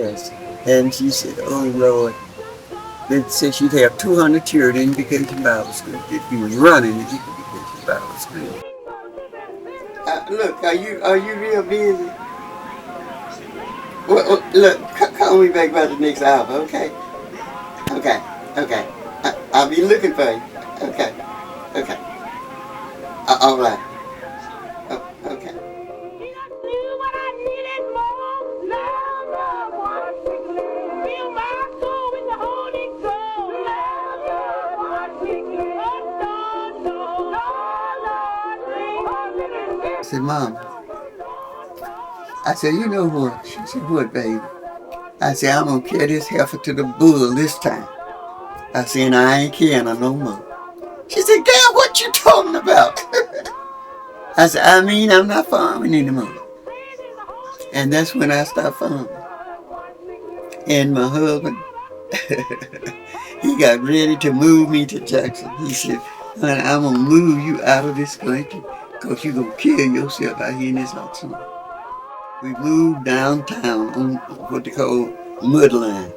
Yes. And she said, oh, Lord. They said she'd have 200 children in vacation Bible school. If he was running the vacation Bible school. Look, are you real busy? Look, call me back by the next hour, okay? Okay, okay. I'll be looking for you. Okay, okay. All right. Okay. I said, Mom. I said, you know what? She said, what, baby? I said, I'm going to carry this heifer to the bull this time. I said, I ain't carrying her no more. She said, Dad, what you talking about? I said, I mean, I'm not farming anymore. And that's when I stopped farming. And my husband, he got ready to move me to Jackson. He said, honey, I'm going to move you out of this country because you're going to kill yourself out here in this auction. We moved downtown on what they call MAUDine.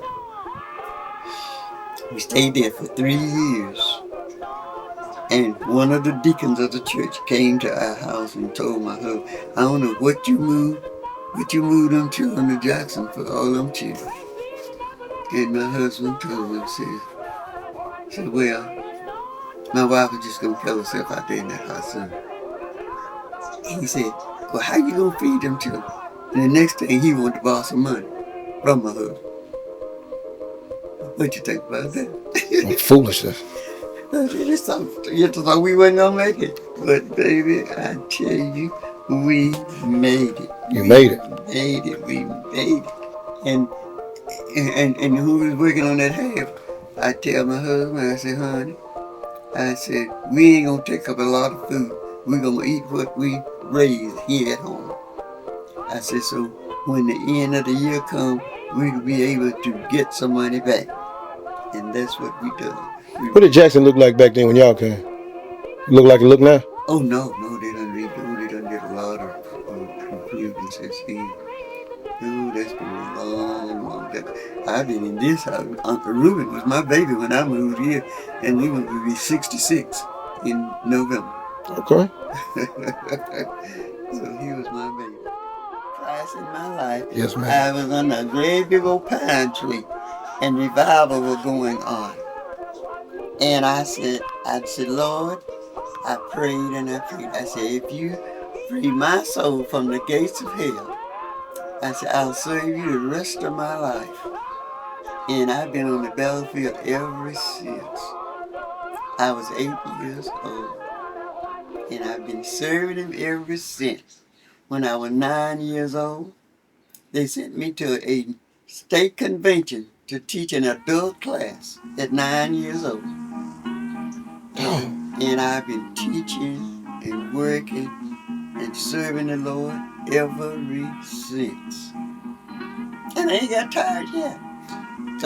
We stayed there for 3 years. And one of the deacons of the church came to our house and told my husband, I don't know what you moved them children to Jackson for all them children. And my husband told him, said, well, my wife was just going to kill herself out there in that house. And he said, well, how you going to feed them children? And the next thing, he wanted to borrow some money from my husband. What you think about that? Foolishness. You thought we wasn't going to make it. But baby, I tell you, we made it. You made it. We made it. And who was working on that half? I tell my husband, I said, honey, I said, we ain't going to take up a lot of food. We're going to eat what we raised here at home. I said, so when the end of the year comes, we'll be able to get some money back. And that's what we do. What did Jackson look like back then when y'all came? Look like it look now? Oh, no, they done redo. They done did a lot of improvements since then. No, that's been a long time. I've been in this house. Uncle Reuben was my baby when I moved here, and we would be 66 in November. Okay. So he was my baby. Twice in my life, yes, ma'am. I was under a great big old pine tree, and revival was going on. And I said, Lord, I prayed and I prayed. I said, if you free my soul from the gates of hell, I said, I'll serve you the rest of my life. And I've been on the battlefield ever since. I was 8 years old. And I've been serving him ever since. When I was 9 years old, they sent me to a state convention to teach an adult class at 9 years old. And I've been teaching and working and serving the Lord ever since. And I ain't got tired yet.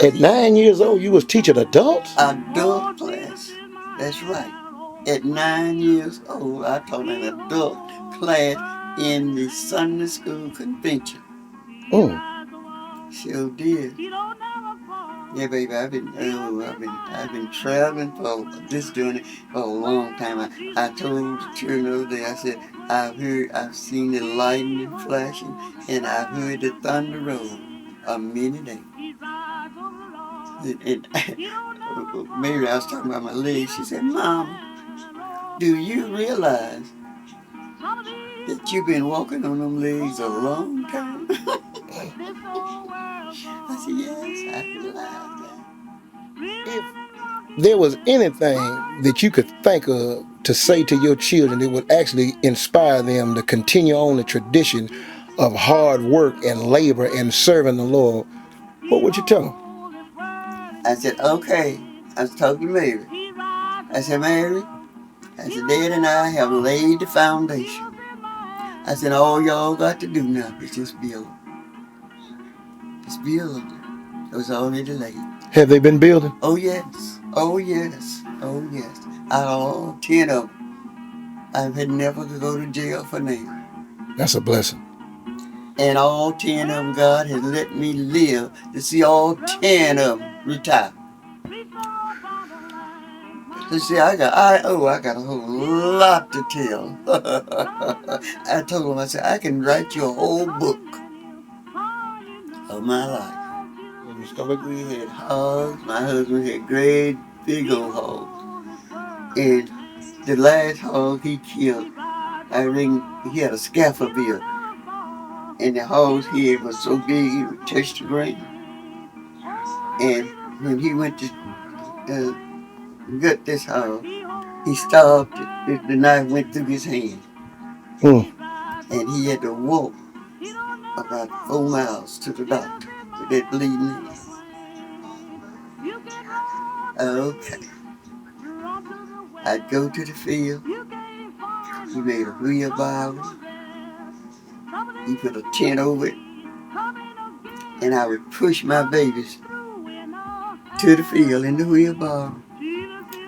At 9 years old, you was teaching adults? Adult class. That's right. At 9 years old, I taught an adult class in the Sunday school convention. Sure did. Yeah, baby, I've been traveling for this journey for a long time. I told the children the other day, I said, I've seen the lightning flashing, and I've heard the thunder roll a many days. And Mary, I was talking about my legs. She said, Mom, do you realize that you've been walking on them legs a long time? I said, yes, I realize that. If there was anything that you could think of to say to your children that would actually inspire them to continue on the tradition of hard work and labor and serving the Lord, what would you tell them? I said, okay. I was talking to Mary. I said, Mary, I said, Dad and I have laid the foundation. I said, all y'all got to do now is just build. Just build. It was already laid. Have they been building? Oh, yes. Oh, yes. Oh, yes. Out of all 10 of them, I've had never to go to jail for now. That's a blessing. And all 10 of them, God has let me live to see all 10 of them retire. So see, I got a whole lot to tell. I told him, I said, I can write you a whole book of my life. We had hogs. My husband had great big old hogs. And the last hog he killed, I think he had a scaffold bill. And the hog's head was so big it would touch the ground. And when he went to gut this hog, he stopped it. The knife went through his hand. And he had to walk about 4 miles to the doctor with that bleeding. Okay. I'd go to the field. He made a wheelbarrow. He put a tent over it. And I would push my babies to the field in the wheelbarrow.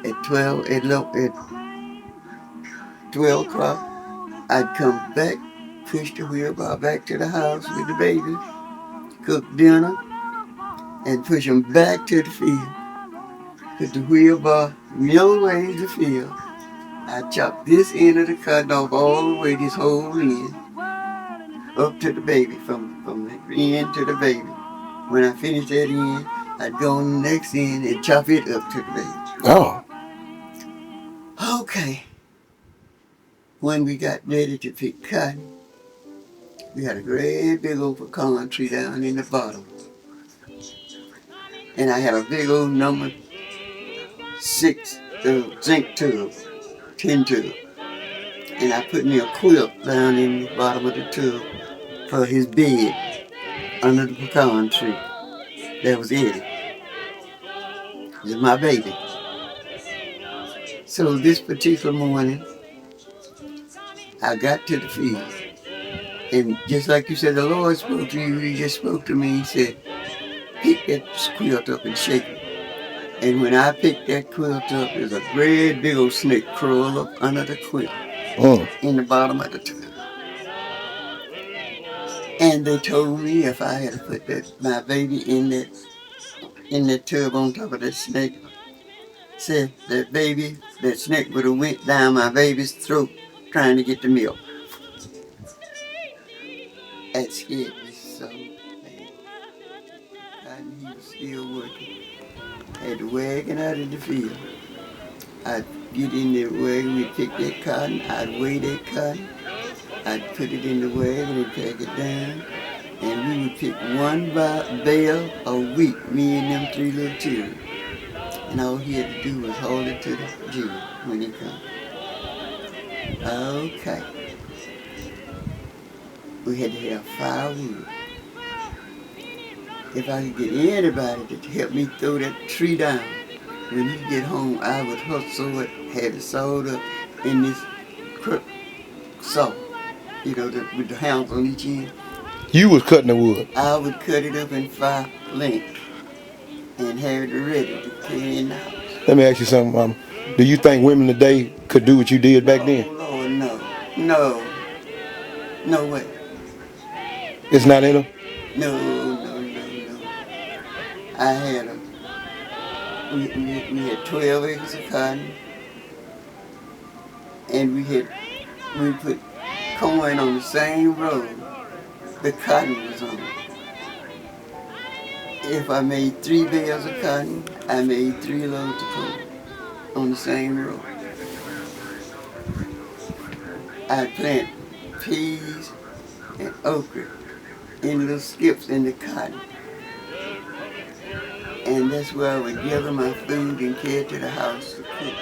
At 12 o'clock, I'd come back, push the wheelbarrow back to the house with the babies, cook dinner, and push them back to the field. Put the wheelbarrow middle way to the field. I chopped this end of the cotton off all the way, this whole end, up to the baby, from the end to the baby. When I finished that end, I'd go on the next end and chop it up to the baby. Oh. Okay. When we got ready to pick cotton, we had a great big old pecan tree down in the bottom. And I had a big old number 6 zinc tub, tin tub. And I put me a quilt down in the bottom of the tub for his bed under the pecan tree. That was Eddie. This is my baby. So this particular morning, I got to the field. And just like you said, the Lord spoke to you, he just spoke to me. He said, pick that quilt up and shake it. And when I picked that quilt up, there's a great big old snake crawl up under the quilt in the bottom of the tub. And they told me if I had to put my baby in that tub on top of that snake, said that snake would have went down my baby's throat trying to get the milk. That scared me so bad. And he was still working. Had the wagon out in the field. I'd get in the wagon, we'd pick that cotton, I'd weigh that cotton, I'd put it in the wagon and pack it down, and we would pick one bale a week, me and them 3 little children. And all he had to do was hold it to the Jew when he come. Okay. We had to have firewood. If I could get anybody to help me throw that tree down, when he get home, I would hustle it, have it sawed up in this saw, with the hounds on each end. You was cutting the wood? I would cut it up in 5 lengths and have it ready to carry in the house. Let me ask you something, Mama. Do you think women today could do what you did back then? Oh, Lord, no. No way. It's not in them? No. I had we had 12 acres of cotton, and we put corn on the same road the cotton was on. If I made 3 bales of cotton, I made 3 loads of corn on the same road. I'd plant peas and okra in little skips in the cotton. And that's where I would gather my food and carry it to the house to cook.